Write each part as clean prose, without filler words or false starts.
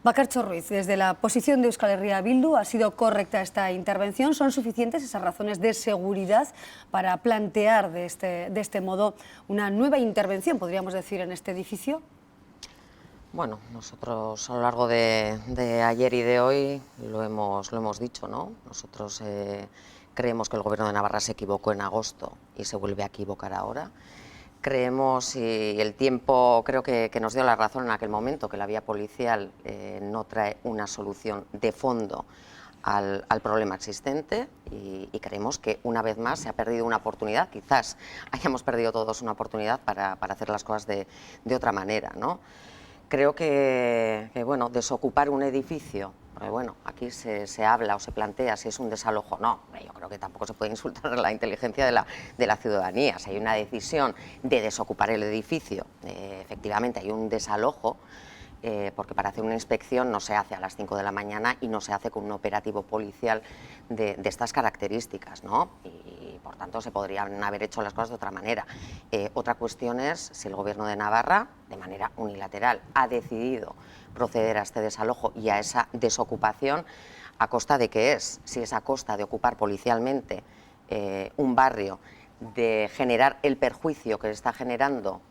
Bakartxo Ruiz, desde la posición de Euskal Herria Bildu, ¿ha sido correcta esta intervención? ¿Son suficientes esas razones de seguridad para plantear de este modo una nueva intervención, podríamos decir, en este edificio? Bueno, nosotros a lo largo de ayer y de hoy lo hemos dicho, ¿no? Nosotros creemos que el Gobierno de Navarra se equivocó en agosto y se vuelve a equivocar ahora. Creemos, y el tiempo creo que nos dio la razón en aquel momento, que la vía policial no trae una solución de fondo al problema existente y creemos que una vez más se ha perdido una oportunidad, quizás hayamos perdido todos una oportunidad para hacer las cosas de otra manera, ¿no? Creo que bueno, desocupar un edificio, porque bueno, aquí se habla o se plantea si es un desalojo o no. Yo creo que tampoco se puede insultar la inteligencia de la ciudadanía. Si hay una decisión de desocupar el edificio, efectivamente hay un desalojo, porque para hacer una inspección no se hace a las 5 de la mañana y no se hace con un operativo policial de estas características, ¿no? Y por tanto se podrían haber hecho las cosas de otra manera. Otra cuestión es si el Gobierno de Navarra, de manera unilateral, ha decidido proceder a este desalojo y a esa desocupación, ¿a costa de qué es? Si es a costa de ocupar policialmente un barrio, de generar el perjuicio que está generando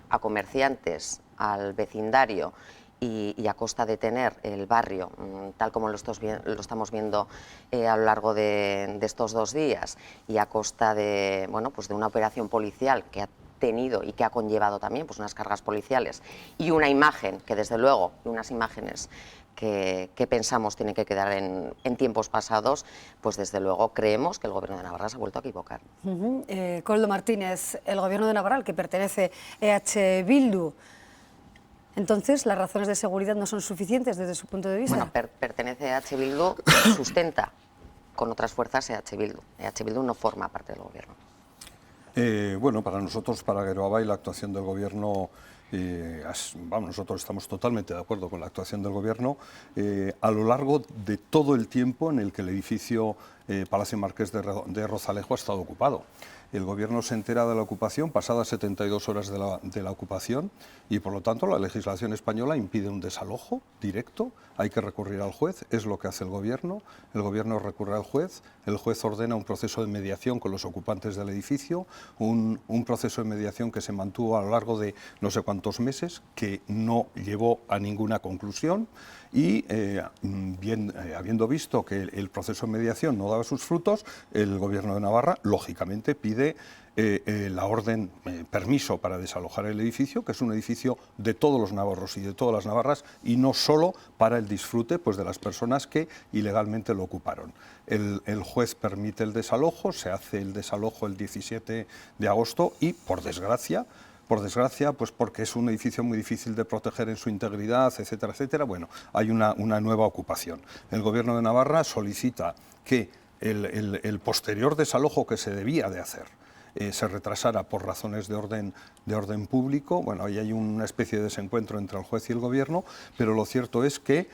a comerciantes, al vecindario y a costa de tener el barrio, tal como lo estamos viendo a lo largo de estos 2 días, y a costa de, bueno, pues de una operación policial que ha tenido y que ha conllevado también pues unas cargas policiales y una imagen que desde luego, unas imágenes que pensamos tienen que quedar en tiempos pasados, pues desde luego creemos que el Gobierno de Navarra se ha vuelto a equivocar. Koldo Martínez, el Gobierno de Navarra, al que pertenece EH Bildu, entonces, ¿las razones de seguridad no son suficientes desde su punto de vista? Bueno, pertenece a EH Bildu, sustenta con otras fuerzas EH Bildu. EH Bildu no forma parte del Gobierno. Bueno, para nosotros, para Geroabay, la actuación del Gobierno, nosotros estamos totalmente de acuerdo con la actuación del Gobierno a lo largo de todo el tiempo en el que el edificio Palacio Marqués de Rozalejo ha estado ocupado. El Gobierno se entera de la ocupación pasadas 72 horas de la ocupación y, por lo tanto, la legislación española impide un desalojo directo. Hay que recurrir al juez, es lo que hace el Gobierno recurre al juez, el juez ordena un proceso de mediación con los ocupantes del edificio, un proceso de mediación que se mantuvo a lo largo de no sé cuántos meses, que no llevó a ninguna conclusión y, habiendo visto que el proceso de mediación no daba sus frutos, el Gobierno de Navarra, lógicamente, pide la orden, permiso para desalojar el edificio, que es un edificio de todos los navarros y de todas las navarras, y no solo para el disfrute pues, de las personas que ilegalmente lo ocuparon. El juez permite el desalojo, se hace el desalojo el 17 de agosto y, por desgracia, pues porque es un edificio muy difícil de proteger en su integridad, etcétera, etcétera, bueno, hay una nueva ocupación. El Gobierno de Navarra solicita que el posterior desalojo que se debía de hacer se retrasara por razones de orden público. Bueno, ahí hay una especie de desencuentro entre el juez y el Gobierno, pero lo cierto es que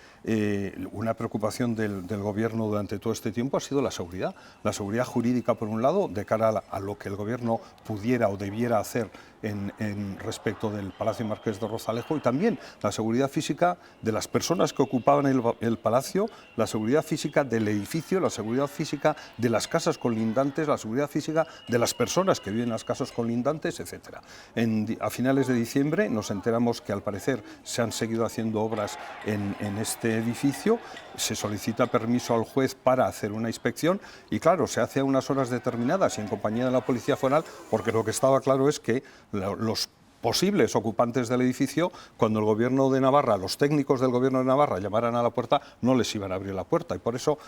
una preocupación del Gobierno durante todo este tiempo ha sido la seguridad jurídica por un lado, de cara a lo que el Gobierno pudiera o debiera hacer en respecto del Palacio Marqués de Rozalejo, y también la seguridad física de las personas que ocupaban el palacio, la seguridad física del edificio, la seguridad física de las casas colindantes, la seguridad física de las personas que viven en las casas colindantes, etcétera. A finales de diciembre nos enteramos que al parecer se han seguido haciendo obras en este edificio, se solicita permiso al juez para hacer una inspección y claro, se hace a unas horas determinadas y en compañía de la Policía Foral, porque lo que estaba claro es que los posibles ocupantes del edificio, cuando el Gobierno de Navarra, los técnicos del Gobierno de Navarra llamaran a la puerta, no les iban a abrir la puerta y por eso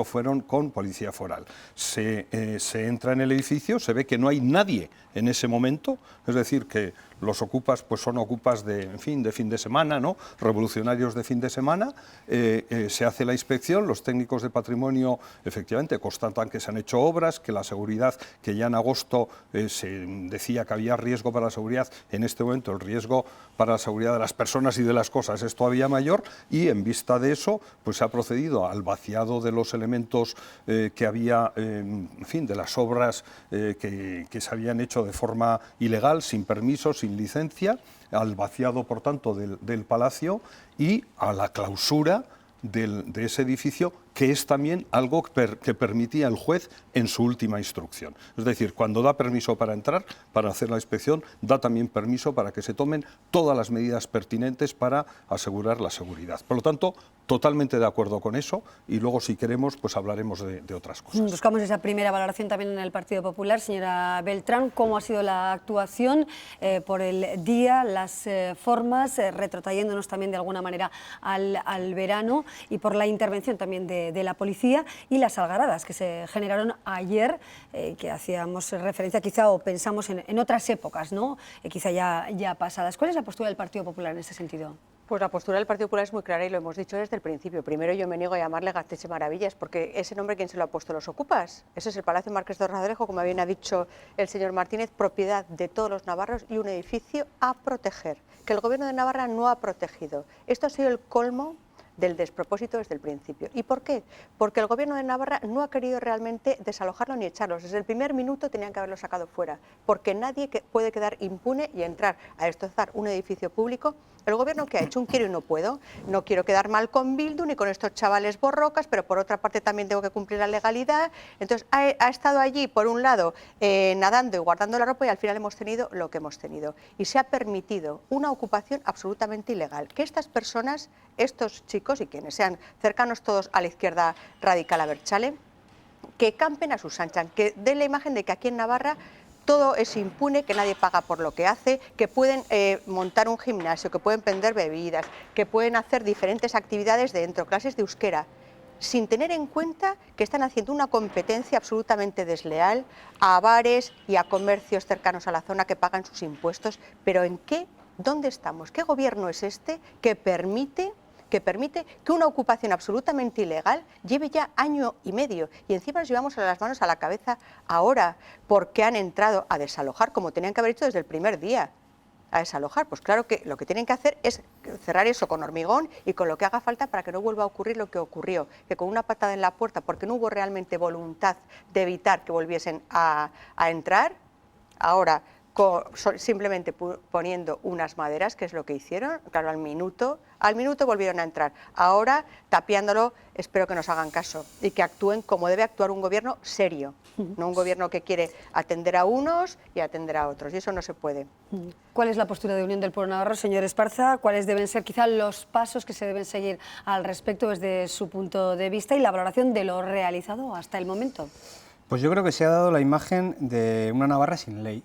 fueron con Policía Foral. Se entra en el edificio, se ve que no hay nadie en ese momento, es decir, que los ocupas pues son ocupas de fin de semana, ¿no? Revolucionarios de fin de semana, se hace la inspección, los técnicos de patrimonio efectivamente constatan que se han hecho obras, que la seguridad, que ya en agosto se decía que había riesgo para la seguridad, en este momento el riesgo para la seguridad de las personas y de las cosas es todavía mayor y en vista de eso pues se ha procedido al vaciado de los elementos que había, en fin, de las obras que se habían hecho de forma ilegal, sin permiso, sin sin licencia, al vaciado, por tanto, del palacio y a la clausura de ese edificio, que es también algo que permitía el juez en su última instrucción. Es decir, cuando da permiso para entrar, para hacer la inspección, da también permiso para que se tomen todas las medidas pertinentes para asegurar la seguridad. Por lo tanto, totalmente de acuerdo con eso, y luego, si queremos, pues hablaremos de otras cosas. Buscamos esa primera valoración también en el Partido Popular. Señora Beltrán, ¿cómo ha sido la actuación por el día, las formas, retrotrayéndonos también de alguna manera al verano, y por la intervención también de la policía y las algaradas que se generaron ayer, que hacíamos referencia quizá, o pensamos en otras épocas, ¿no? Quizá ya pasadas? ¿Cuál es la postura del Partido Popular en este sentido? Pues la postura del Partido Popular es muy clara y lo hemos dicho desde el principio. Primero, yo me niego a llamarle Gasteiz Maravillas, porque ese nombre, ¿quién se lo ha puesto? Los ocupas. Ese es el Palacio Marqués de Torredelejo, como bien ha dicho el señor Martínez, propiedad de todos los navarros y un edificio a proteger, que el Gobierno de Navarra no ha protegido. Esto ha sido el colmo del despropósito desde el principio. ¿Y por qué? Porque el Gobierno de Navarra no ha querido realmente desalojarlo ni echarlos. Desde el primer minuto tenían que haberlo sacado fuera, porque nadie puede quedar impune y entrar a destrozar un edificio público. El Gobierno, ¿qué ha hecho? Un quiero y no puedo. No quiero quedar mal con Bildu ni con estos chavales borrocas, pero por otra parte también tengo que cumplir la legalidad. Entonces ha estado allí, por un lado, nadando y guardando la ropa, y al final hemos tenido lo que hemos tenido. Y se ha permitido una ocupación absolutamente ilegal. Que estas personas, estos chicos y quienes sean cercanos todos a la izquierda radical abertzale, que campen a sus anchas, que den la imagen de que aquí en Navarra todo es impune, que nadie paga por lo que hace, que pueden montar un gimnasio, que pueden vender bebidas, que pueden hacer diferentes actividades dentro, clases de euskera, sin tener en cuenta que están haciendo una competencia absolutamente desleal a bares y a comercios cercanos a la zona que pagan sus impuestos. ¿Pero en qué? ¿Dónde estamos? ¿Qué gobierno es este que permite que una ocupación absolutamente ilegal lleve ya año y medio? Y encima nos llevamos las manos a la cabeza ahora porque han entrado a desalojar, como tenían que haber hecho desde el primer día. A desalojar, pues claro que lo que tienen que hacer es cerrar eso con hormigón y con lo que haga falta para que no vuelva a ocurrir lo que ocurrió, que con una patada en la puerta, porque no hubo realmente voluntad de evitar que volviesen a entrar, ahora simplemente poniendo unas maderas, que es lo que hicieron, claro, al minuto volvieron a entrar. Ahora, tapiándolo, espero que nos hagan caso y que actúen como debe actuar un gobierno serio, no un gobierno que quiere atender a unos y atender a otros, y eso no se puede. ¿Cuál es la postura de Unión del Pueblo Navarro, señor Esparza? ¿Cuáles deben ser quizá los pasos que se deben seguir al respecto desde su punto de vista y la valoración de lo realizado hasta el momento? Pues yo creo que se ha dado la imagen de una Navarra sin ley.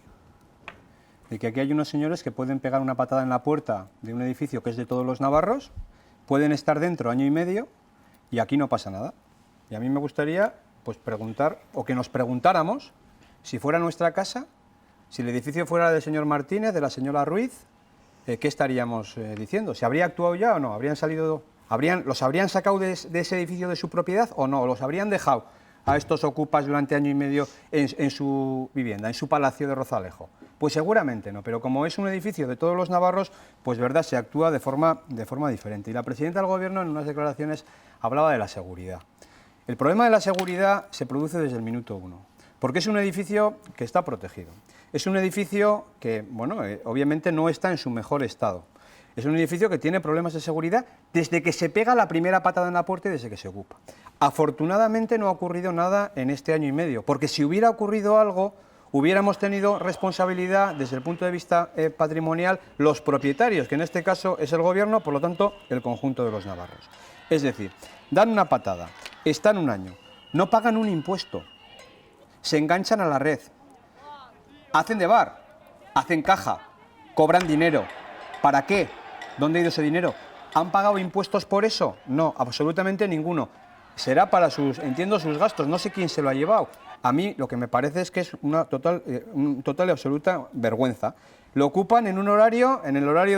De que aquí hay unos señores que pueden pegar una patada en la puerta de un edificio que es de todos los navarros, pueden estar dentro año y medio y aquí no pasa nada. Y a mí me gustaría pues preguntar, o que nos preguntáramos, si fuera nuestra casa, si el edificio fuera del señor Martínez, de la señora Ruiz, ¿qué estaríamos diciendo? ¿Se habría actuado ya o no? ¿Los habrían sacado de ese edificio de su propiedad o no? ¿Los habrían dejado a estos ocupas durante año y medio en su vivienda, en su palacio de Rozalejo? Pues seguramente no, pero como es un edificio de todos los navarros, pues verdad, se actúa de forma diferente. Y la presidenta del Gobierno en unas declaraciones hablaba de la seguridad. El problema de la seguridad se produce desde el minuto uno, porque es un edificio que está protegido. Es un edificio que, bueno, obviamente no está en su mejor estado. Es un edificio que tiene problemas de seguridad desde que se pega la primera patada en la puerta y desde que se ocupa. Afortunadamente no ha ocurrido nada en este año y medio, porque si hubiera ocurrido algo, hubiéramos tenido responsabilidad desde el punto de vista patrimonial los propietarios, que en este caso es el Gobierno, por lo tanto el conjunto de los navarros. Es decir, dan una patada, están un año, no pagan un impuesto, se enganchan a la red, hacen de bar, hacen caja, cobran dinero. ¿Para qué? ¿Dónde ha ido ese dinero? ¿Han pagado impuestos por eso? No, absolutamente ninguno. Será para sus gastos, no sé quién se lo ha llevado. A mí lo que me parece es que es una total y absoluta vergüenza. Lo ocupan en el horario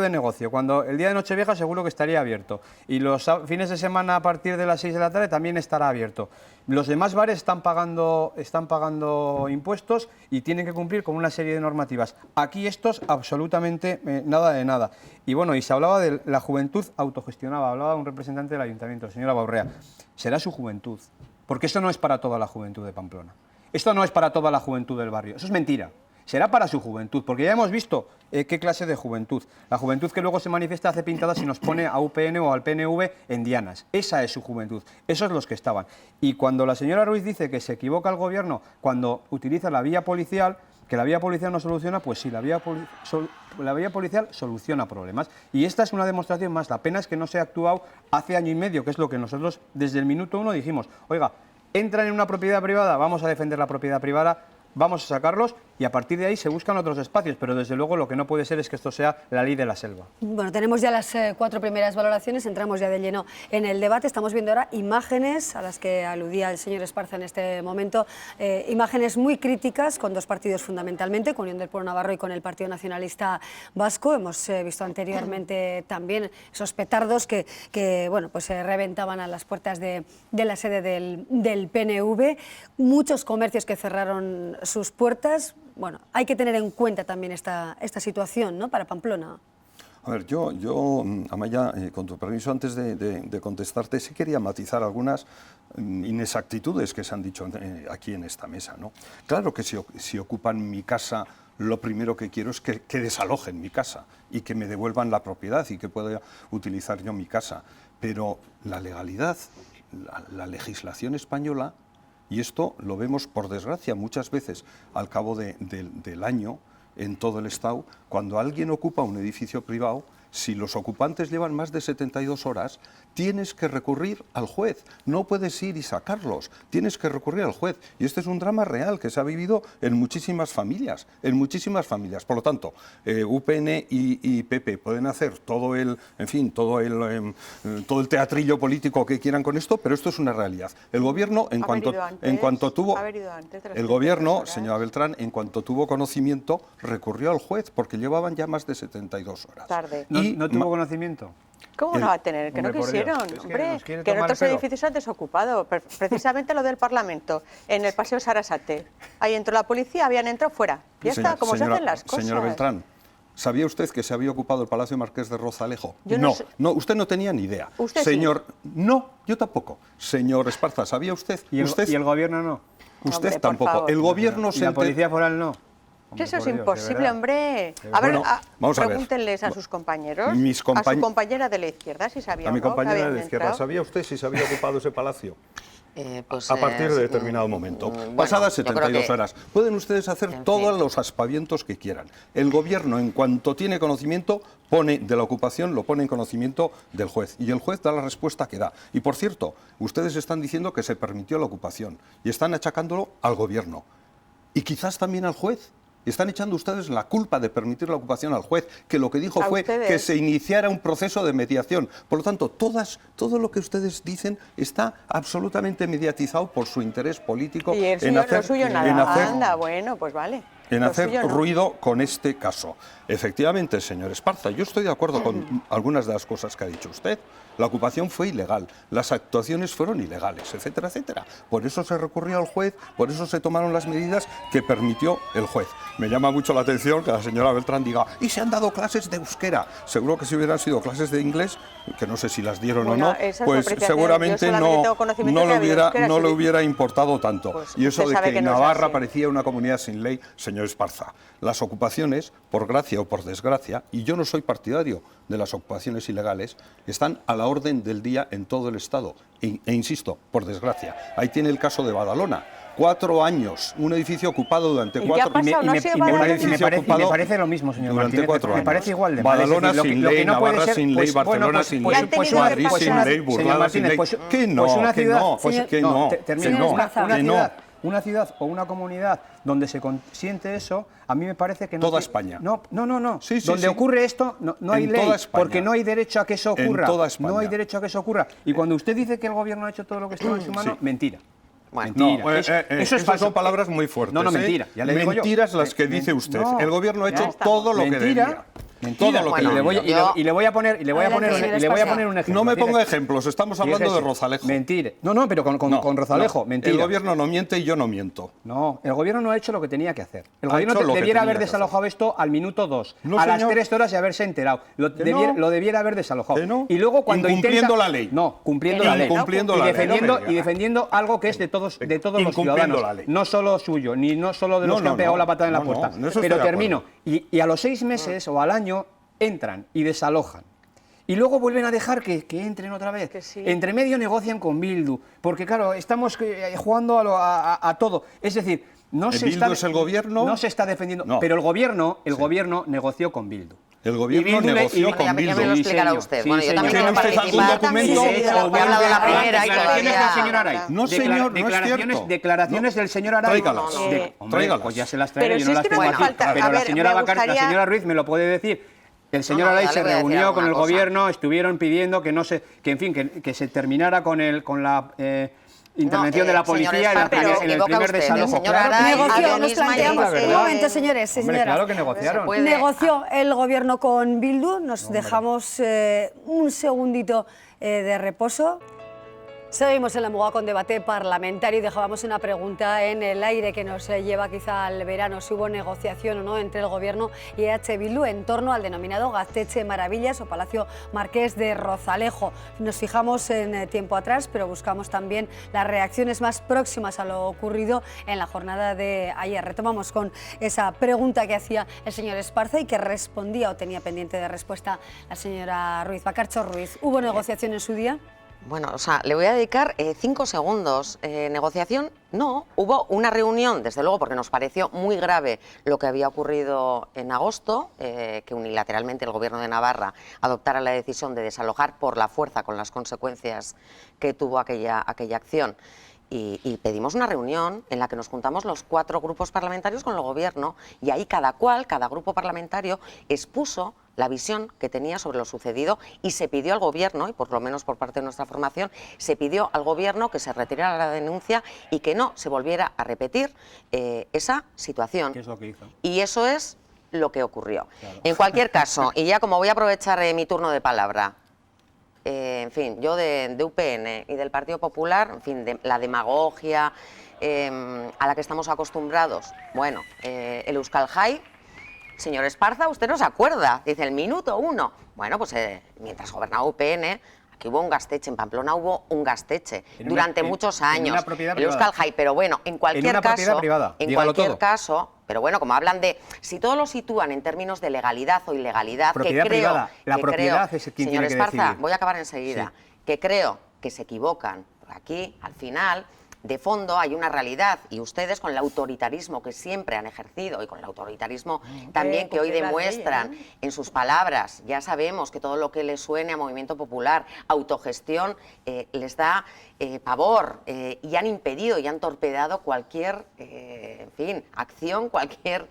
de negocio, cuando el día de Nochevieja seguro que estaría abierto. Y los fines de semana a partir de las 6 de la tarde también estará abierto. Los demás bares están pagando impuestos y tienen que cumplir con una serie de normativas. Aquí estos absolutamente nada de nada. Y bueno, y se hablaba de la juventud autogestionada, hablaba un representante del ayuntamiento, la señora Baurrea. Será su juventud, porque eso no es para toda la juventud de Pamplona. Esto no es para toda la juventud del barrio, eso es mentira. será para su juventud, porque ya hemos visto qué clase de juventud. La juventud que luego se manifiesta hace pintadas y nos pone a UPN o al PNV en dianas. Esa es su juventud, esos los que estaban. Y cuando la señora Ruiz dice que se equivoca el gobierno cuando utiliza la vía policial, que la vía policial no soluciona, pues sí, la vía policial soluciona problemas. Y esta es una demostración más. La pena es que no se ha actuado hace año y medio, que es lo que nosotros desde el minuto 1 dijimos, oiga, entran en una propiedad privada, vamos a defender la propiedad privada, vamos a sacarlos y a partir de ahí se buscan otros espacios, pero desde luego lo que no puede ser es que esto sea la ley de la selva. Bueno, tenemos ya las 4 primeras valoraciones, entramos ya de lleno en el debate. Estamos viendo ahora imágenes a las que aludía el señor Esparza en este momento, imágenes muy críticas con 2 partidos fundamentalmente, con Unión del Pueblo Navarro y con el Partido Nacionalista Vasco. Hemos visto anteriormente también esos petardos que bueno, pues se reventaban a las puertas de la sede del PNV, muchos comercios que cerraron sus puertas. Bueno, hay que tener en cuenta también esta situación, ¿no?, para Pamplona. A ver, yo Amaya, con tu permiso, antes de contestarte, sí quería matizar algunas inexactitudes que se han dicho aquí en esta mesa, ¿no? Claro que si ocupan mi casa, lo primero que quiero es que desalojen mi casa y que me devuelvan la propiedad y que pueda utilizar yo mi casa. Pero la legalidad, la legislación española, y esto lo vemos, por desgracia, muchas veces al cabo del año en todo el Estado, cuando alguien ocupa un edificio privado, si los ocupantes llevan más de 72 horas, tienes que recurrir al juez. No puedes ir y sacarlos, tienes que recurrir al juez. Y este es un drama real que se ha vivido en muchísimas familias, Por lo tanto, UPN y PP pueden hacer todo el teatrillo político que quieran con esto, pero esto es una realidad. El gobierno, en cuanto tuvo, el gobierno, señora Beltrán, en cuanto tuvo conocimiento, recurrió al juez, porque llevaban ya más de 72 horas. Tarde. ¿No tuvo conocimiento? ¿Cómo no va a tener? Que no quisieron, hombre, que en otros edificios han desocupado, precisamente lo del Parlamento, en el Paseo Sarasate. Ahí entró la policía, habían entrado fuera. Ya está, como se hacen las cosas. Señora Beltrán, ¿sabía usted que se había ocupado el Palacio Marqués de Rozalejo? No, usted no tenía ni idea. ¿Usted señor, sí? No, yo tampoco. Señor Esparza, ¿sabía usted? ¿Y el gobierno no? Usted Hombre, tampoco. El gobierno ¿Y la Policía Foral no? Hombre, eso es imposible, hombre. A ver, pregúntenles a sus compañeros, a su compañera de la izquierda, si sabía a mi compañera de la izquierda, entrado. ¿sabía usted si se había ocupado ese palacio? Pues, a partir de determinado momento, pasadas 72 horas. Pueden ustedes hacer todos los aspavientos que quieran. El gobierno, en cuanto tiene conocimiento, pone de la ocupación, lo pone en conocimiento del juez. Y el juez da la respuesta que da. Y por cierto, ustedes están diciendo que se permitió la ocupación y están achacándolo al gobierno. Y quizás también al juez. Están echando ustedes la culpa de permitir la ocupación al juez, que lo que dijo fue que se iniciara un proceso de mediación. Por lo tanto, todo lo que ustedes dicen está absolutamente mediatizado por su interés político en hacer ruido con este caso. Efectivamente, señor Esparza, yo estoy de acuerdo con algunas de las cosas que ha dicho usted. La ocupación fue ilegal, las actuaciones fueron ilegales, etcétera, etcétera. Por eso se recurrió al juez, por eso se tomaron las medidas que permitió el juez. Me llama mucho la atención que la señora Beltrán diga, ¿y se han dado clases de euskera? Seguro que si hubieran sido clases de inglés, que no sé si las dieron o no, pues seguramente no le hubiera importado tanto. Pues y eso de que no Navarra parecía una comunidad sin ley, señor Esparza, las ocupaciones, por gracia o por desgracia, y yo no soy partidario de las ocupaciones ilegales, están a la orden del día en todo el Estado. E insisto, por desgracia, ahí tiene el caso de Badalona. 4 años, un edificio ocupado durante 4 años. Me parece lo mismo, señor Martínez. Me parece igual de mal. Badalona sin ley, Navarra sin ley, Barcelona sin ley, Madrid sin ley, Burlada sin ley. Que no. Una ciudad o una comunidad donde se consiente eso, a mí me parece que no... Toda España. No. Sí, donde ocurre esto, no hay ley, porque no hay derecho a que eso ocurra. En toda España. No hay derecho a que eso ocurra. Y cuando usted dice que el gobierno ha hecho todo lo que estaba en su mano, mentira. Bueno, no, eso son palabras muy fuertes. No, mentira. Ya le digo mentiras yo. Las que dice usted. El gobierno ha hecho todo lo que debía. Mentira. Todo lo que Bueno, Y le voy a poner un ejemplo. No me Fíjese. ponga ejemplos, estamos hablando Fíjese. de Rozalejo. Mentira. No, pero con Rozalejo, no. mentira. El gobierno no miente y yo no miento. No, el gobierno no ha hecho lo que tenía que hacer. El Ha gobierno hecho lo que debiera tenía haber que desalojado esto al minuto 2, No, a las señor. 3 horas y haberse enterado. Lo debiera haber desalojado. Que no. Y luego cuando Incumpliendo intenta... la ley. No, cumpliendo la ley. Incumpliendo y la ley. defendiendo, No me y diga. defendiendo algo que es de todos los Incumpliendo ciudadanos. la ley. No solo suyo, ni no solo de los No, que han no, pegado no. la patada en la No, no, puerta. en eso estoy Pero de termino. Y a los 6 meses o al año entran y desalojan. Y luego vuelven a dejar que entren otra vez. Que sí. Entre medio negocian con Bildu. Porque claro, estamos jugando a todo. Es decir, no se Bildu es el gobierno. no se está defendiendo. No. Pero el gobierno negoció con Bildu. El gobierno Y Bildu negoció con Ya me Bildu. lo Sí, explicará señor. usted. Sí, Bueno, yo señor. también ¿Tiene quiero usted algún participar. documento? Sí, O he hablado de la vuelve a- primera y Declaraciones todavía... del señor Aray. No, señor, no es cierto. Declaraciones del señor Aray. Tráigalas. Hombre, Tráigalas. pues ya se las traeré, Pero yo si no es las que no tengo hace aquí. falta- Pero a la ver, señora me la gustaría- señora Ruiz me lo puede decir. El señor No, Aray ya se le voy a decir reunió con el alguna cosa. gobierno, estuvieron pidiendo que no se, que en fin, que se terminara con la intervención de la señor policía Esparza, en el equivoca primer usted. desalojo. El señor Claro que Aray sí. Negoció, había nos misma planteamos. idea. Un momento, señores y Hombre, señoras. claro que negociaron. puede. Negoció el gobierno con Bildu, nos dejamos un segundito de reposo. Seguimos en la Muga con debate parlamentario y dejábamos una pregunta en el aire que nos lleva quizá al verano, si hubo negociación o no entre el Gobierno y EH Bildu en torno al denominado Gaztetxe Maravillas o Palacio Marqués de Rozalejo. Nos fijamos en tiempo atrás, pero buscamos también las reacciones más próximas a lo ocurrido en la jornada de ayer. Retomamos con esa pregunta que hacía el señor Esparza y que respondía o tenía pendiente de respuesta la señora Ruiz. Bakartxo Ruiz, ¿hubo negociación en su día? Bueno, o sea, le voy a dedicar 5 segundos. ¿Negociación? No. Hubo una reunión, desde luego, porque nos pareció muy grave lo que había ocurrido en agosto, que unilateralmente el Gobierno de Navarra adoptara la decisión de desalojar por la fuerza con las consecuencias que tuvo aquella acción. Y pedimos una reunión en la que nos juntamos los 4 grupos parlamentarios con el Gobierno y ahí cada grupo parlamentario expuso la visión que tenía sobre lo sucedido y se pidió al Gobierno, y por lo menos por parte de nuestra formación, se pidió al Gobierno que se retirara la denuncia y que no se volviera a repetir esa situación. ¿Qué es lo que hizo? Y eso es lo que ocurrió. Claro. En cualquier caso, y ya como voy a aprovechar mi turno de palabra, en fin, yo de UPN y del Partido Popular, en fin, de la demagogia a la que estamos acostumbrados, bueno, el Euskal Jai, señor Esparza, usted no se acuerda, dice el minuto 1. Bueno, pues mientras gobernaba UPN, aquí hubo un Gaztetxe, en Pamplona hubo un Gaztetxe durante muchos años. En una propiedad el Euskal Jai, pero bueno, en cualquier una propiedad caso, privada, en dígalo cualquier todo. caso, pero bueno, como hablan de, si todo lo sitúan en términos de legalidad o ilegalidad, Propiedad que creo, privada. La que propiedad creo, es quien señor tiene que Esparza, decidir. voy a acabar enseguida, que creo que se equivocan, porque aquí, al final, de fondo hay una realidad y ustedes con el autoritarismo que siempre han ejercido y con el autoritarismo también que hoy porque la demuestran ley, en sus palabras, ya sabemos que todo lo que les suene a Movimiento Popular, autogestión, les da pavor y han impedido y han torpedado cualquier, en fin, acción, cualquier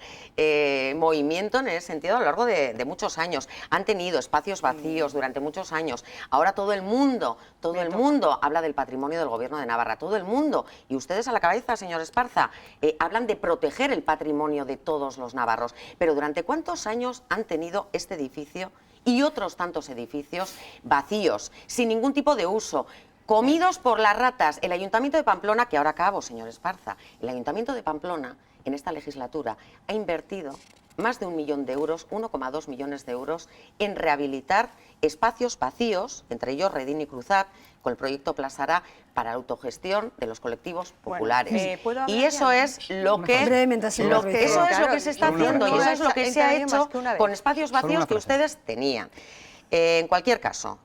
movimiento en ese sentido a lo largo de muchos años. Han tenido espacios vacíos durante muchos años. Ahora todo el mundo habla del patrimonio del Gobierno de Navarra, todo el mundo. Y ustedes a la cabeza, señor Esparza, hablan de proteger el patrimonio de todos los navarros. Pero ¿durante cuántos años han tenido este edificio y otros tantos edificios vacíos, sin ningún tipo de uso? Comidos por las ratas. El Ayuntamiento de Pamplona, que ahora acabo, señor Esparza, el Ayuntamiento de Pamplona, en esta legislatura, ha invertido más de 1 millón de euros, 1,2 millones de euros, en rehabilitar espacios vacíos, entre ellos Redín y Cruzat, con el proyecto Plasará para la autogestión de los colectivos populares. ¿puedo hablar y eso ya? es lo que, Brevemente, señora Ruiz. eso es lo Claro, que se está solo una haciendo y eso frase. es lo que se ha Entraría más hecho que una vez. con espacios Solo vacíos una que frase. ustedes tenían. En cualquier caso,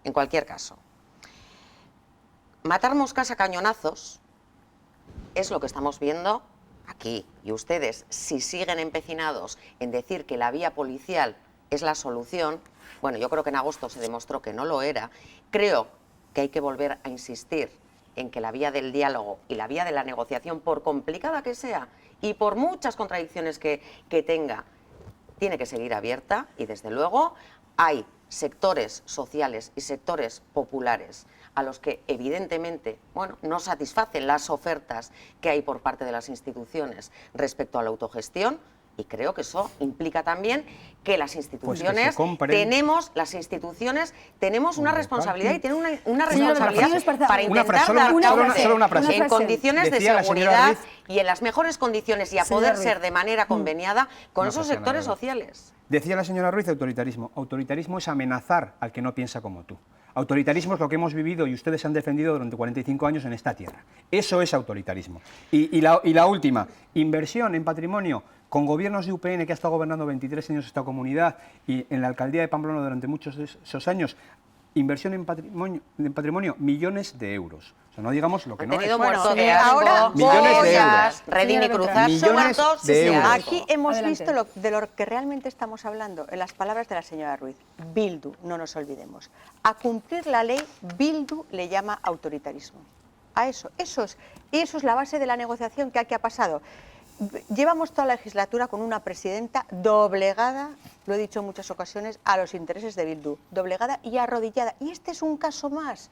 matar moscas a cañonazos es lo que estamos viendo aquí. Y ustedes, si siguen empecinados en decir que la vía policial es la solución, bueno, yo creo que en agosto se demostró que no lo era, creo que hay que volver a insistir en que la vía del diálogo y la vía de la negociación, por complicada que sea y por muchas contradicciones que tenga, tiene que seguir abierta y, desde luego, hay sectores sociales y sectores populares a los que, evidentemente, bueno, no satisfacen las ofertas que hay por parte de las instituciones respecto a la autogestión, Y creo que eso implica también que las instituciones tenemos una responsabilidad y tienen una responsabilidad para intentar dar cauce en condiciones de seguridad y en las mejores condiciones y a poder ser de manera conveniada con esos sectores sociales. Decía la señora Ruiz autoritarismo. Autoritarismo es amenazar al que no piensa como tú. Autoritarismo es lo que hemos vivido y ustedes han defendido durante 45 años en esta tierra. Eso es autoritarismo. Y la última, inversión en patrimonio. Con gobiernos de UPN, que ha estado gobernando 23 años esta comunidad, y en la alcaldía de Pamplona durante muchos de esos años, inversión en patrimonio, millones de euros. O sea, no digamos lo que no es. Muertos de asco, millones de euros. Redín y Cruzar, millones de euros. Aquí hemos visto de lo que realmente estamos hablando, en las palabras de la señora Ruiz. Bildu, no nos olvidemos. A cumplir la ley, Bildu le llama autoritarismo. A eso es la base de la negociación que aquí ha pasado. Llevamos toda la legislatura con una presidenta doblegada, lo he dicho en muchas ocasiones, a los intereses de Bildu, doblegada y arrodillada. Y este es un caso más.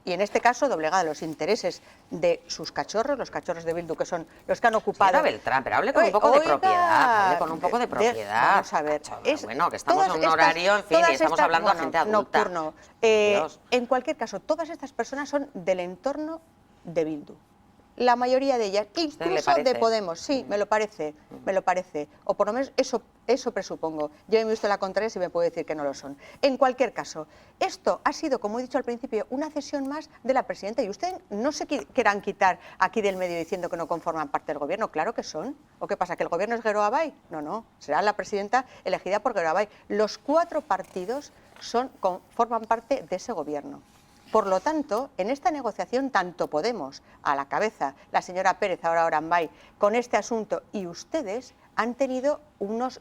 Y en este caso, doblegada a los intereses de sus cachorros, los cachorros de Bildu, que son los que han ocupado... Señora Beltrán, pero hable con un poco de propiedad, hable con un poco de propiedad. Vamos a ver. Bueno, que estamos en un horario, en fin, y estamos hablando a gente adulta. Nocturno. En cualquier caso, todas estas personas son del entorno de Bildu. La mayoría de ellas, incluso de Podemos, sí, me lo parece, o por lo menos eso presupongo. Yo he visto la contraria y me puedo decir que no lo son. En cualquier caso, esto ha sido, como he dicho al principio, una cesión más de la presidenta, y ustedes no se quieran quitar aquí del medio diciendo que no conforman parte del gobierno, claro que son. ¿O qué pasa, que el gobierno es Gero Abay? No, será la presidenta elegida por Gero Abay. Los 4 partidos forman parte de ese gobierno. Por lo tanto, en esta negociación, tanto Podemos, a la cabeza, la señora Pérez, ahora Oranbay, con este asunto, y ustedes han tenido unas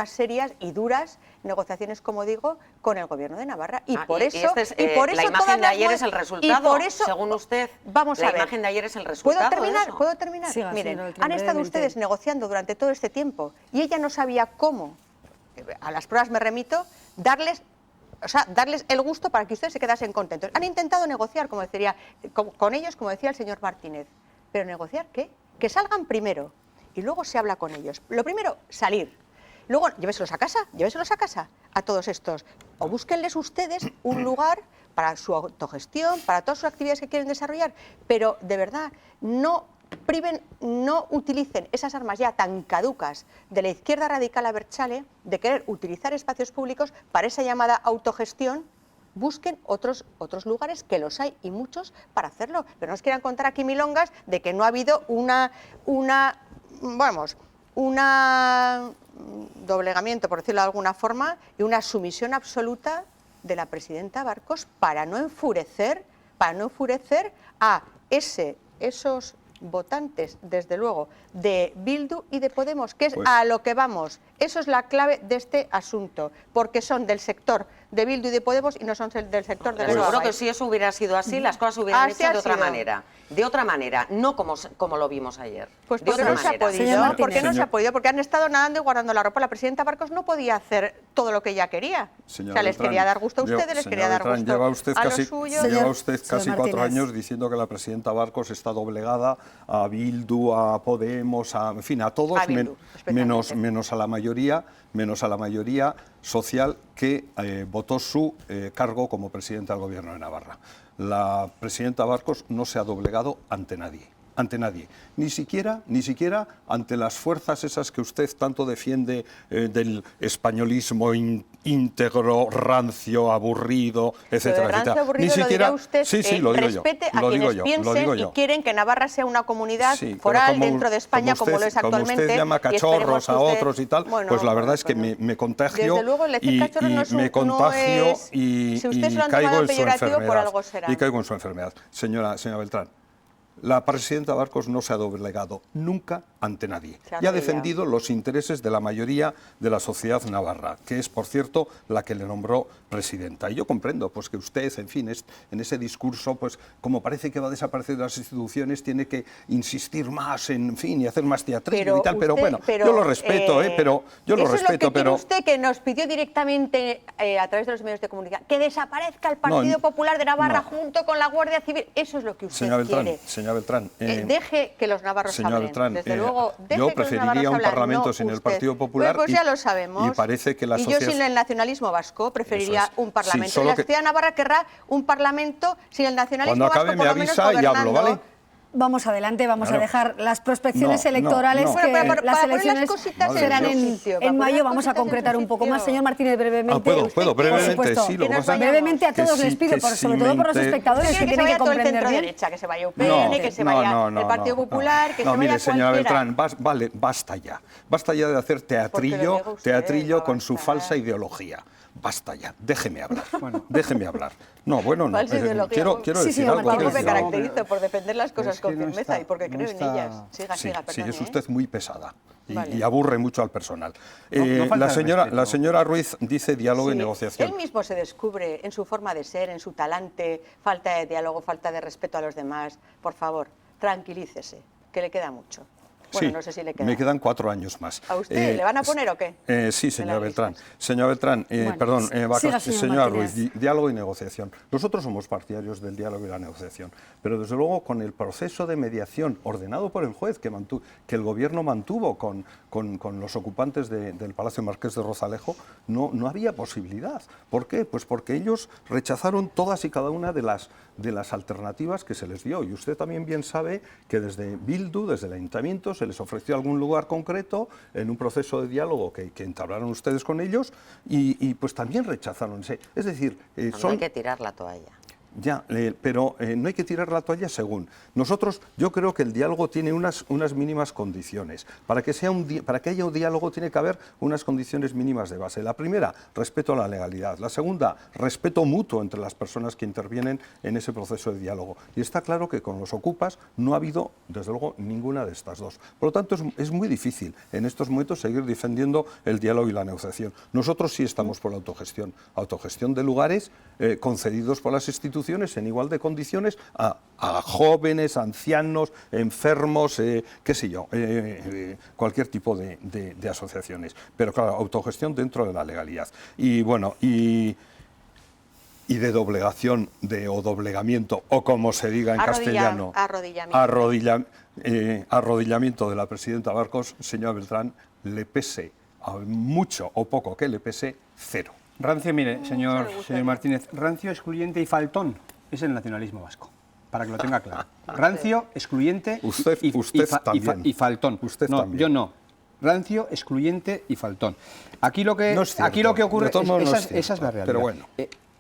serias y duras negociaciones, como digo, con el Gobierno de Navarra. Y por eso la imagen de ayer es el resultado, según usted. Vamos a ver. La imagen de ayer es el resultado. ¿Puedo terminar? Siga, miren, han estado ustedes negociando durante todo este tiempo y ella no sabía cómo, a las pruebas me remito, darles el gusto para que ustedes se quedasen contentos. Han intentado negociar, como decía, con ellos, como decía el señor Martínez. ¿Pero negociar qué? Que salgan primero y luego se habla con ellos. Lo primero, salir. Luego, lléveselos a casa a todos estos. O búsquenles ustedes un lugar para su autogestión, para todas sus actividades que quieren desarrollar. Pero, de verdad, no utilicen esas armas ya tan caducas de la izquierda radical Abertzale de querer utilizar espacios públicos para esa llamada autogestión. Busquen otros lugares, que los hay y muchos, para hacerlo. Pero no nos quieran contar aquí milongas de que no ha habido un doblegamiento, por decirlo de alguna forma, y una sumisión absoluta de la presidenta Barcos para no enfurecer a esos votantes, desde luego, de Bildu y de Podemos, que es a lo que vamos. Eso es la clave de este asunto, porque son del sector de Bildu y de Podemos y no son del sector de Gero Abay. Seguro que si eso hubiera sido así, las cosas hubieran hecho de otra manera. De otra manera, no como lo vimos ayer. Pues porque no se ha podido, porque han estado nadando y guardando la ropa. La presidenta Barcos no podía hacer todo lo que ella quería. Les quería dar gusto a ustedes, les quería dar gusto a los suyos. Lleva usted casi 4 años diciendo que la presidenta Barcos está doblegada a Bildu, a Podemos, en fin, a todos, menos a la mayoría social que votó su cargo como presidenta del Gobierno de Navarra. La presidenta Barcos no se ha doblegado ante nadie, ni siquiera ante las fuerzas esas que usted tanto defiende del españolismo íntegro, rancio, aburrido, etcétera, etcétera. Ni siquiera usted, lo digo respete a quienes piensen y quieren que Navarra sea una comunidad foral dentro de España, como lo es actualmente. Como usted llama cachorros a otros y tal, pues la verdad es que me contagio y caigo en su enfermedad. Señora Beltrán, la presidenta Barcos no se ha doblegado nunca ante nadie y ha defendido los intereses de la mayoría de la sociedad navarra, que es, por cierto, la que le nombró presidenta. Y yo comprendo pues que usted, en fin, en ese discurso, pues como parece que va a desaparecer de las instituciones, tiene que insistir más en fin, y hacer más teatrillo y tal, pero bueno, yo lo respeto, pero yo lo respeto, pero usted, que nos pidió directamente a través de los medios de comunicación que desaparezca el Partido Popular de Navarra junto con la Guardia Civil, eso es lo que usted quiere. señora Beltrán. Deje que los navarros señora hablen. Beltrán, Desde luego, deje yo que los preferiría navarros un hablen, parlamento no sin el usted. Partido Popular. Pues ya lo sabemos. Y parece que la y sociedad... yo sin el nacionalismo vasco preferiría Eso es. un parlamento. Sí, solo y la que... sociedad navarra querrá un parlamento sin el nacionalismo Cuando vasco, acabe por me lo menos avisa y gobernando. hablo, ¿vale? Vamos adelante, vamos Claro. a dejar las prospecciones No, electorales, no. que Bueno, las para poner las elecciones cositas serán en su sitio, para en poner mayo. las Vamos a cositas en concretar su un poco más. sitio. Señor Martínez, brevemente. puedo brevemente, por supuesto. sí, lo que pasa es brevemente a que todos sí, les pido, que sobre sí todo por los me espectadores, ¿Usted que quiere que se tienen vaya que todo el comprender centro bien. derecha, que se vaya UPN, que se vaya el Partido Popular, que se vaya mire, señora cualquiera? Beltrán, vale, basta ya. Basta ya de hacer teatrillo, diga usted, va a con su bastar. falsa ideología. Basta ya, déjeme hablar. Déjeme hablar. No, bueno, no. Falsa ideología. Quiero Sí, decir señor algo. Martínez. Yo me quiero decir algo. caracterizo por defender las cosas es que con no firmeza está- y porque no creo está- en ellas. Siga, Sí, siga, sí, perdone, es usted muy pesada Vale. y aburre mucho al personal. No falta la de señora respeto. Ruiz dice diálogo y Sí, negociación. Él mismo se descubre en su forma de ser, en su talante, falta de diálogo, falta de respeto a los demás. Por favor, tranquilícese, que le queda mucho. Bueno, Sí, no sé si le queda. me quedan 4 años más. ¿A usted le van a poner o qué? Sí, señora las Beltrán. listas. Señora Beltrán, Bueno, perdón, siga, señor señora Martínez. Ruiz, diálogo y negociación. Nosotros somos partidarios del diálogo y la negociación, pero desde luego con el proceso de mediación ordenado por el juez que el Gobierno mantuvo con los ocupantes del Palacio Marqués de Rozalejo, no había posibilidad. ¿Por qué? Pues porque ellos rechazaron todas y cada una de las alternativas que se les dio. Y usted también bien sabe que desde Bildu, desde el Ayuntamiento, se les ofreció algún lugar concreto en un proceso de diálogo que entablaron ustedes con ellos y pues también rechazaron. Es decir, No hay que tirar la toalla. Ya, pero no hay que tirar la toalla según. Nosotros, yo creo que el diálogo tiene unas mínimas condiciones. Para que haya un diálogo tiene que haber unas condiciones mínimas de base. La primera, respeto a la legalidad. La segunda, respeto mutuo entre las personas que intervienen en ese proceso de diálogo. Y está claro que con los ocupas no ha habido, desde luego, ninguna de estas dos. Por lo tanto, es muy difícil en estos momentos seguir defendiendo el diálogo y la negociación. Nosotros sí estamos por la autogestión. Autogestión de lugares concedidos por las instituciones en igual de condiciones a jóvenes, ancianos, enfermos, qué sé yo, cualquier tipo de asociaciones. Pero claro, autogestión dentro de la legalidad. Y bueno, y de doblegación o doblegamiento, o como se diga en castellano, arrodillamiento de la presidenta Barcos, señora Beltrán, le pese a mucho o poco que le pese, cero. Rancio, mire, señor Martínez, rancio, excluyente y faltón es el nacionalismo vasco, para que lo tenga claro. Rancio, excluyente Usted también. y faltón. Usted no, también. yo no. Rancio, excluyente y faltón. Aquí lo que, No es cierto. aquí lo que ocurre, De todos modos no es esa es la cierto, realidad. pero bueno.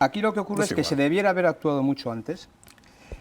Aquí lo que ocurre No es es que igual. se debiera haber actuado mucho antes.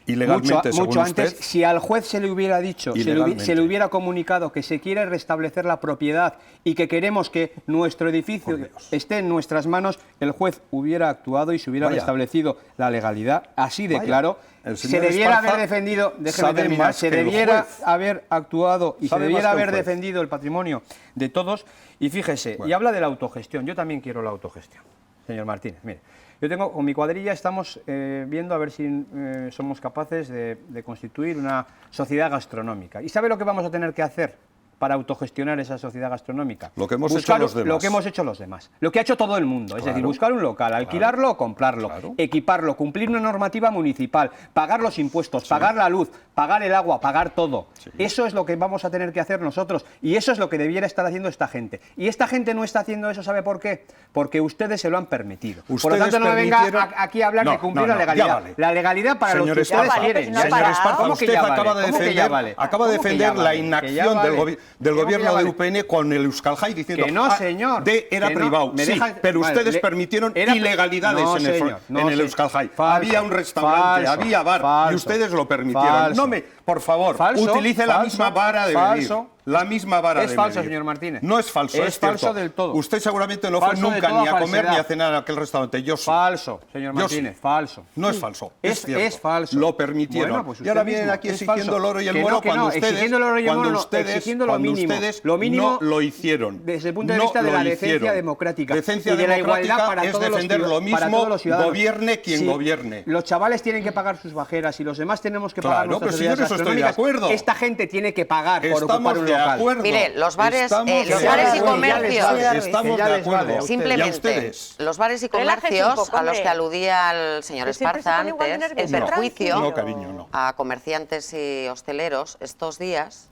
Y legalmente, según mucho usted, antes, si al juez se le hubiera dicho, Y se le legalmente. hubiera comunicado que se quiere restablecer la propiedad y que queremos que nuestro edificio Por Dios. esté en nuestras manos, el juez hubiera actuado y se hubiera Vaya. restablecido la legalidad, así de Vaya. claro. El Se señor debiera Esparza haber defendido, déjeme sabe terminar, más se que el debiera juez. haber actuado y se Sabe más debiera que el haber juez. defendido el patrimonio de todos. Y fíjese, y habla de la autogestión, yo también quiero la autogestión, señor Martínez. Mire, yo tengo, con mi cuadrilla estamos viendo a ver si somos capaces de constituir una sociedad gastronómica. ¿Y sabe lo que vamos a tener que hacer para autogestionar esa sociedad gastronómica? Lo que hemos hecho los demás. Lo que hemos hecho los demás. Lo que ha hecho todo el mundo. Es Claro. decir, buscar un local, alquilarlo o comprarlo, Claro. equiparlo, cumplir una normativa municipal, pagar los impuestos, pagar la luz, pagar el agua, pagar todo. Sí. Eso es lo que vamos a tener que hacer nosotros. Y eso es lo que debiera estar haciendo esta gente. Y esta gente no está haciendo eso, ¿sabe por qué? Porque ustedes se lo han permitido. Por lo Ustedes tanto, no me venga permitieron- aquí a hablar No, de cumplir no, la no, ya legalidad. vale. La legalidad para Señor los que ustedes Esparza, quieren. no Ya señor para. Esparza, ¿Cómo que usted ya vale? acaba de ¿Cómo que ya defender, vale? acaba de ¿Cómo que defender ya la vale? inacción Que ya vale. del ¿Cómo que gobierno ya de vale? UPN con el Euskalhai diciendo Que no, señor. era Que no. privado. ¿Me Sí, deja- pero vale, ustedes le- permitieron era- ilegalidades No, en el, señor, no, en el señor. Euskalhai. Falso, Había un restaurante, falso, había bar, y falso, ustedes lo permitieron. falso. No me, por favor, Falso, utilice la falso, misma vara de falso. medir. La misma vara Es de falso, medir. señor Martínez. No es falso, Es falso cierto. del todo. Usted seguramente no fue Falso de nunca toda ni a comer falsedad. ni a cenar a aquel restaurante. Yo sí. Falso, señor Yo Martínez, sí. falso. No es falso, Es cierto. falso. Lo permitieron. Bueno, pues y ahora usted vienen mismo, aquí es exigiendo falso. el oro y el Que moro no, que cuando no, ustedes, exigiendo el oro y el cuando moro no, ustedes, exigiendo lo cuando mínimo, ustedes lo mínimo no lo hicieron. desde el punto de No vista de lo la decencia hicieron. democrática Decencia y de la democrática igualdad para es todos defender los, lo para mismo, todos los ciudadanos. gobierne quien Si gobierne. Los chavales tienen que pagar sus bajeras y los demás tenemos que pagar Claro, pero nuestras señor, sociedades eso estoy de gastronómicas. acuerdo. Esta gente tiene que pagar por Estamos ocupar un de local. acuerdo. Mire, los bares Estamos y de acuerdo. comercios. Estamos Ya de les vale acuerdo. a ustedes. Simplemente, ¿Y a ustedes? los bares y Relájese un comercios, poco, a los hombre. que aludía el señor Que siempre se Esparza pone igual de antes, el nervioso. perjuicio No, cariño, no. a comerciantes y hosteleros, estos días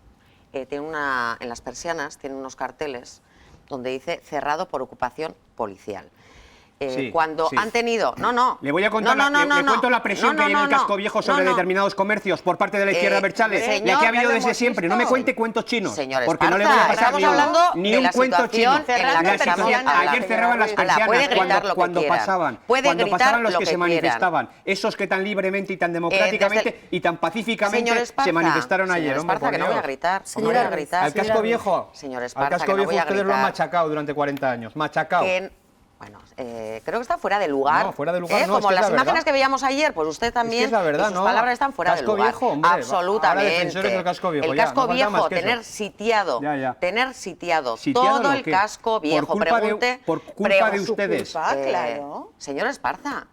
tiene en las persianas tienen unos carteles donde dice cerrado por ocupación policial. Sí, Cuando sí. han tenido... No. Le voy a contar, le cuento la presión que hay en el casco viejo sobre determinados comercios por parte de la izquierda Berchale, señor, la que ha habido ya lo desde hemos siempre. No visto. me cuente cuentos chinos, Señor porque no le voy a Esparza, pasar estamos ni un, hablando ni de un la cuento chino. situación en la La que situación- estamos hablando. ayer cerraban las Ala, puede persianas gritar lo que cuando quiera. pasaban, Puede cuando gritar pasaban los lo que que se quieran. manifestaban, esos que tan libremente y tan democráticamente desde y tan pacíficamente Señor Esparza, se manifestaron señor ayer. Hombre, Esparza, por que no voy a Dios. gritar. No Señora voy a gritar. Al casco viejo, Señor al Esparza, casco que no viejo voy a ustedes lo han gritar. machacado durante 40 años, machacado. Bueno, creo que está fuera de lugar. No, fuera de lugar no, es Como que es las la verdad. imágenes que veíamos ayer, pues usted también, es la verdad, y sus ¿no? palabras están fuera Casco de lugar. viejo, hombre, ahora Absolutamente. defensores del casco viejo, el ya, casco no falta viejo, más que eso. tener sitiado, Ya. tener sitiado ¿Sitiado todo lo el qué? casco viejo. Por culpa Pregunte, de ustedes. Claro. Señor Esparza,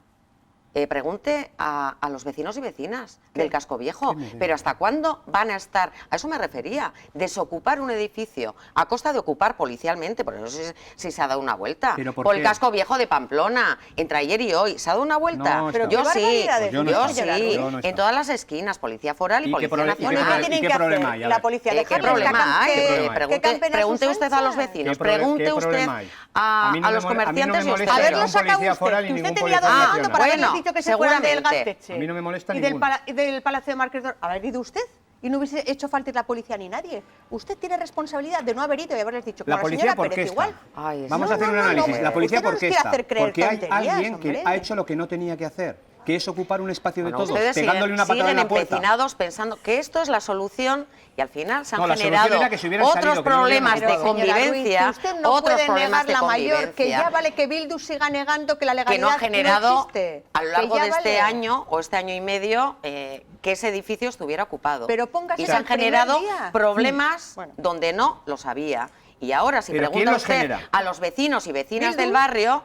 pregunte a los vecinos y vecinas del casco viejo, pero ¿hasta cuándo van a estar? A eso me refería, desocupar un edificio a costa de ocupar policialmente, por eso sí se ha dado una vuelta. ¿Pero por por qué? el casco viejo de Pamplona, entre ayer y hoy, ¿se ha dado una vuelta? No, Pero está. yo qué sí, barbaridades, Pues yo no yo está. sí, Yo no está. en todas las esquinas, Policía Foral y, ¿Y qué Policía problema- y qué Nacional. problema- tienen que problema hacer hay? A la ver. policía? ¿Qué Dejarles problema hay? ¿Qué problema hay? Pregunte usted a los vecinos, pregunte ¿Qué usted problema hay? a mí no me los mole- a mí no comerciantes me y molesta hosteleros. Haberlo ningún sacado policía usted, foral y que usted ningún tenía policía dos nacional. para haber Bueno, dicho que se fueran del seguramente. Gasteche A mí no me molesta y del, ninguno. del Palacio de Marqués de haber ido usted y no hubiese hecho falta ir la policía ni nadie. Usted tiene responsabilidad de no haber ido y haberles dicho, La como policía, señora ¿por Pérez qué está? igual. Ay, Vamos no, a hacer no, un no, análisis. no, La policía, usted no ¿por nos qué quiere está? hacer creer Porque hay tonterías, alguien que hombre. ha hecho lo que no tenía que hacer, que es ocupar un espacio de Bueno, todos, ustedes pegándole una patada en siguen la puerta. empecinados pensando que esto es la solución y al final se han No, la solución generado era que se hubieran otros salido, que no hubieran problemas de ocupado. Señora Ruiz, convivencia, que usted no otros puede problemas negar de la mayor, que convivencia ya vale que Bildu siga negando que la que legalidad no ha generado existe. a lo Que largo ya de este vale. año o este año y medio que ese edificio estuviera ocupado. Pero póngase y se el han primer generado día. problemas Bueno. donde no los había. Y ahora, si ¿Pero quién pregunta los usted genera? a los vecinos y vecinas Bildu. del barrio,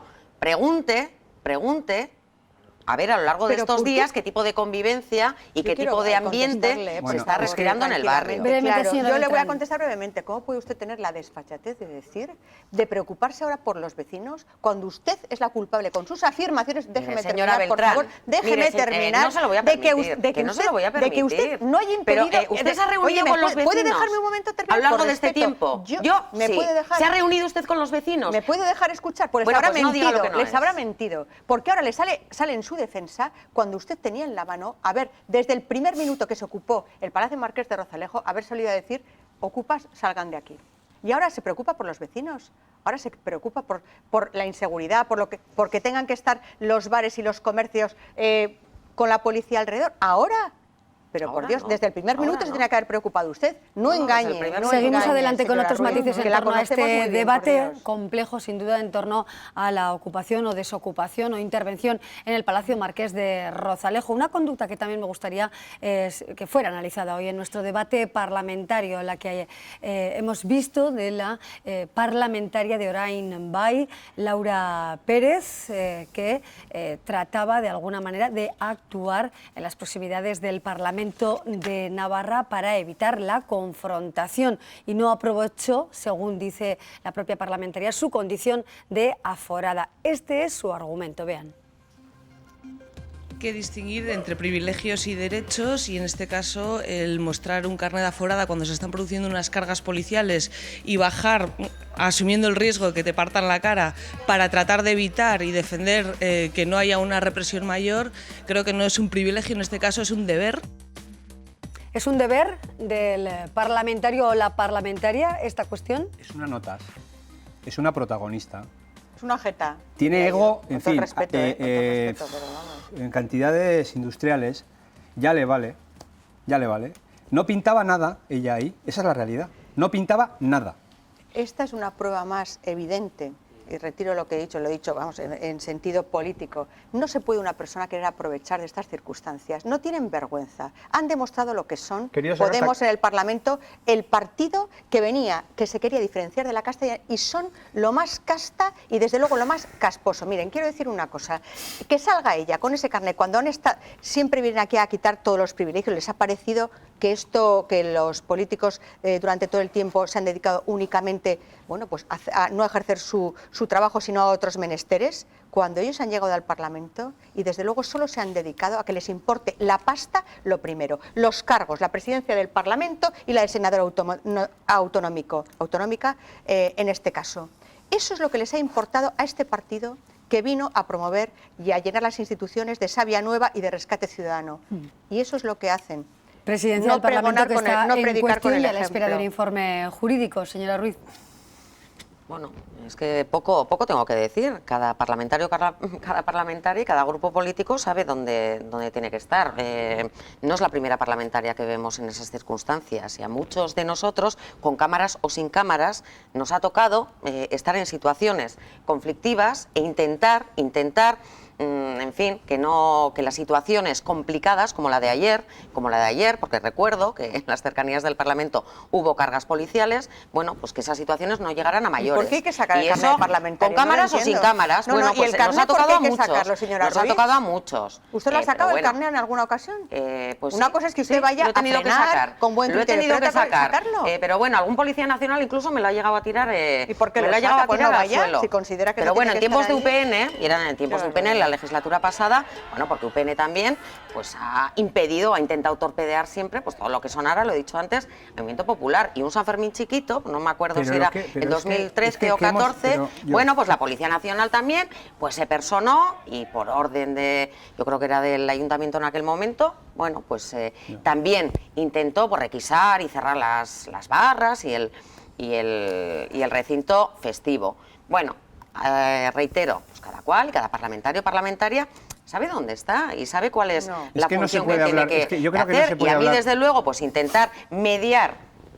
pregunte a ver a lo largo de Pero estos ¿por qué? días qué tipo de convivencia y Yo qué quiero tipo de ambiente contestarle, se Bueno, está es que respirando en el barrio. tranquilamente, Brevemente, claro. señora Yo le voy a Beltrán. contestar brevemente. ¿Cómo puede usted tener la desfachatez de decir, de preocuparse ahora por los vecinos, cuando usted es la culpable con sus afirmaciones? Déjeme señora terminar, por Beltrán, favor. Déjeme mire, terminar. no se lo voy a de que permitir, us- de que no se lo voy a de que usted permitir. no haya Pero, impedido... ¿usted se ha reunido Oye, con los ¿puede vecinos dejarme un momento terminar? a lo largo Por de este respeto. tiempo? ¿Me sí. puede dejar? ¿Se ha reunido usted con los vecinos? ¿Me puede dejar escuchar? Pues Bueno, les habrá pues no diga mentido, lo que no les es. habrá mentido. Porque ahora le sale en su defensa cuando usted tenía en la mano, a ver, desde el primer minuto que se ocupó el Palacio Marqués de Rozalejo, haber salido a decir, ocupas, salgan de aquí. Y ahora se preocupa por los vecinos, ahora se preocupa por la inseguridad, porque tengan que estar los bares y los comercios con la policía alrededor. Ahora... Pero por Ahora Dios, no. desde el primer Ahora minuto se no. tenía que haber preocupado usted. No No, desde el engañe. primer no Seguimos engañe, adelante con señora otros Ruiz, matices que en la torno a conocemos muy este bien, por debate Dios. complejo, sin duda, en torno a la ocupación o desocupación o intervención en el Palacio Marqués de Rozalejo. Una conducta que también me gustaría que fuera analizada hoy en nuestro debate parlamentario, la que hemos visto de la parlamentaria de Orain Bai, Laura Pérez, que trataba de alguna manera de actuar en las proximidades del Parlamento de Navarra para evitar la confrontación y no aprovechó, según dice la propia parlamentaria, su condición de aforada. Este es su argumento, vean. Que distinguir entre privilegios y derechos y en este caso el mostrar un carnet de aforada cuando se están produciendo unas cargas policiales y bajar asumiendo el riesgo de que te partan la cara para tratar de evitar y defender que no haya una represión mayor, creo que no es un privilegio, en este caso es un deber. ¿Es un deber del parlamentario o la parlamentaria esta cuestión? Es una notas, es una protagonista. Es una jeta. Tiene ego, en Con todo el fin, respeto, con todo el respeto, pero vamos. en cantidades industriales, ya le vale, ya le vale. No pintaba nada ella ahí, esa es la realidad, no pintaba nada. Esta es una prueba más evidente, y retiro lo que he dicho, lo he dicho vamos, en sentido político. No se puede una persona querer aprovechar de estas circunstancias. No tienen vergüenza. Han demostrado lo que son. Querido señor Podemos en el Parlamento, el partido que se quería diferenciar de la casta y son lo más casta y desde luego lo más casposo. Miren, quiero decir una cosa, que salga ella con ese carnet cuando han estado, siempre vienen aquí a quitar todos los privilegios, les ha parecido que los políticos durante todo el tiempo se han dedicado únicamente, bueno, pues a no ejercer su trabajo, sino a otros menesteres, cuando ellos han llegado al Parlamento y desde luego solo se han dedicado a que les importe la pasta lo primero, los cargos, la presidencia del Parlamento y la del senador autonómica en este caso. Eso es lo que les ha importado a este partido que vino a promover y a llenar las instituciones de savia nueva y de rescate ciudadano. Y eso es lo que hacen. Presidencia del Parlamento que está en cuestión y a la espera del informe jurídico, señora Ruiz. Bueno, es que poco tengo que decir. Cada parlamentario, cada parlamentaria y cada grupo político sabe dónde tiene que estar. No es la primera parlamentaria que vemos en esas circunstancias y a muchos de nosotros, con cámaras o sin cámaras, nos ha tocado estar en situaciones conflictivas e intentar, en fin, que las situaciones complicadas como la de ayer, porque recuerdo que en las cercanías del Parlamento hubo cargas policiales, bueno, pues que esas situaciones no llegaran a mayores. ¿Por qué hay que sacar el carnet parlamentario? ¿Con cámaras o sin cámaras? No, bueno, no, pues ¿y el carnet nos ha tocado a muchos. Sacarlo, señora nos ha Ruiz? tocado a muchos. ¿Usted lo ha sacado el carnet en alguna ocasión? Pues una sí, cosa es que usted sí, vaya lo he tenido a frenar que sacar. con buen Lo he criterio, tenido que pero sacarlo. sacarlo. Pero bueno, algún policía nacional incluso me lo ha llegado a tirar. ¿Y por qué me lo ha saca? llegado a Pues tirar no al vaya, suelo. si considera que pero no bueno, tiene en que tiempos de estar UPN, y eran en tiempos de UPN, en la legislatura pasada, bueno, porque UPN también pues ha intentado torpedear siempre pues todo lo que sonara, lo he dicho antes, Movimiento Popular. Y un San Fermín chiquito, no me acuerdo si era en 2013 o 14, bueno, pues la Policía Nacional también pues se personó y por orden de, yo creo que era del Ayuntamiento en aquel momento, bueno, pues también intentó pues, requisar y cerrar las barras y el recinto festivo. Bueno, reitero, pues cada cual, cada parlamentario o parlamentaria sabe dónde está y sabe cuál es la función que tiene que hacer. Y a mí, desde luego, pues intentar mediar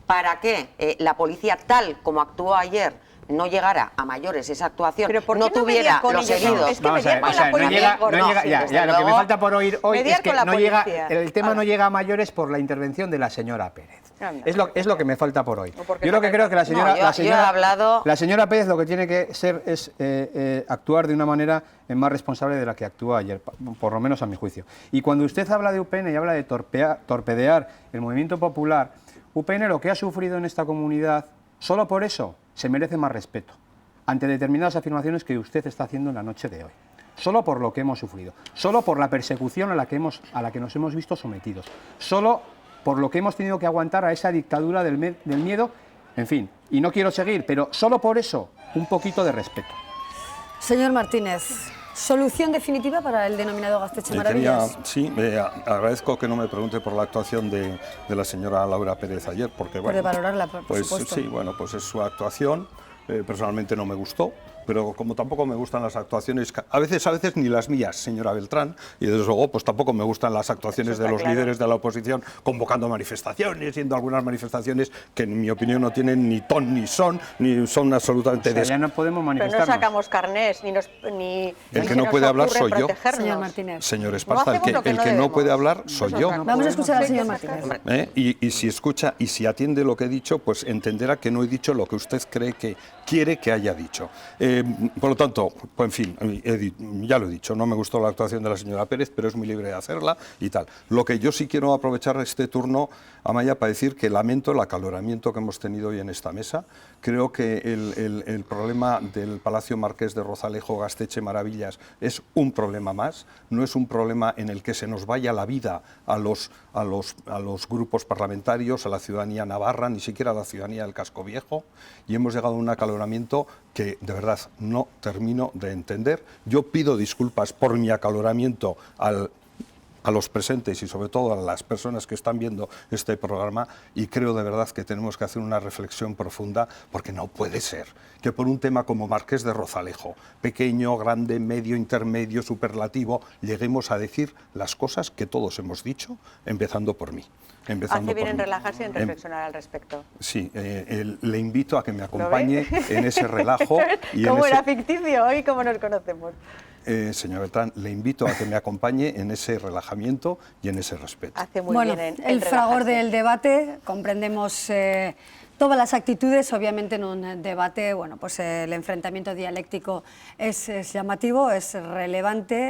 para que la policía, tal como actuó ayer, no llegara a mayores, esa actuación no tuviera los heridos. Es que mediar con la policía. Lo que me falta por oír hoy es que no llega, el tema no llega a mayores por la intervención de la señora Pérez. Es lo que me falta por hoy. Yo lo que creo que la señora Pérez lo que tiene que ser es actuar de una manera más responsable de la que actuó ayer, por lo menos a mi juicio. Y cuando usted habla de UPN y habla de torpedear el movimiento popular, UPN lo que ha sufrido en esta comunidad, solo por eso se merece más respeto ante determinadas afirmaciones que usted está haciendo en la noche de hoy. Solo por lo que hemos sufrido, solo por la persecución a la que nos hemos visto sometidos, solo por lo que hemos tenido que aguantar a esa dictadura del miedo, en fin, y no quiero seguir, pero solo por eso, un poquito de respeto. Señor Martínez, ¿solución definitiva para el denominado Gaztetxe Maravillas? Sí, agradezco que no me pregunte por la actuación de la señora Laura Pérez ayer, porque bueno, puede valorarla, por supuesto. Sí, bueno, pues es su actuación, personalmente no me gustó, pero como tampoco me gustan las actuaciones, a veces ni las mías, señora Beltrán, y desde luego pues tampoco me gustan las actuaciones de los líderes de la oposición convocando manifestaciones, yendo a algunas manifestaciones que en mi opinión no tienen ni ton ni son absolutamente... ya no podemos manifestarnos. Pero no sacamos carnés, ni el que no puede hablar soy yo. Señor Martínez. Señor Esparza, el que no puede hablar soy yo. Vamos a escuchar al señor Martínez. Y si escucha y si atiende lo que he dicho, pues entenderá que no he dicho lo que usted cree que quiere que haya dicho. Por lo tanto, pues, en fin, ya lo he dicho, no me gustó la actuación de la señora Pérez, pero es muy libre de hacerla y tal. Lo que yo sí quiero aprovechar este turno, Amaya, para decir que lamento el acaloramiento que hemos tenido hoy en esta mesa. Creo que el problema del Palacio Marqués de Rozalejo, Gaztetxe Maravillas, es un problema más, no es un problema en el que se nos vaya la vida a los grupos parlamentarios, a la ciudadanía navarra, ni siquiera a la ciudadanía del Casco Viejo, y hemos llegado a un acaloramiento que de verdad no termino de entender. Yo pido disculpas por mi acaloramiento a los presentes y sobre todo a las personas que están viendo este programa, y creo de verdad que tenemos que hacer una reflexión profunda, porque no puede ser que por un tema como Marqués de Rozalejo, pequeño, grande, medio, intermedio, superlativo, lleguemos a decir las cosas que todos hemos dicho, empezando por mí. Hace bien en relajarse y en reflexionar al respecto. Sí, le invito a que me acompañe en ese relajo. ¿Cómo era ficticio hoy? ¿Cómo nos conocemos? Señor Beltrán, le invito a que me acompañe en ese relajamiento y en ese respeto. Hace muy bien en el fragor del debate, comprendemos todas las actitudes. Obviamente en un debate, bueno, pues el enfrentamiento dialéctico es llamativo, es relevante.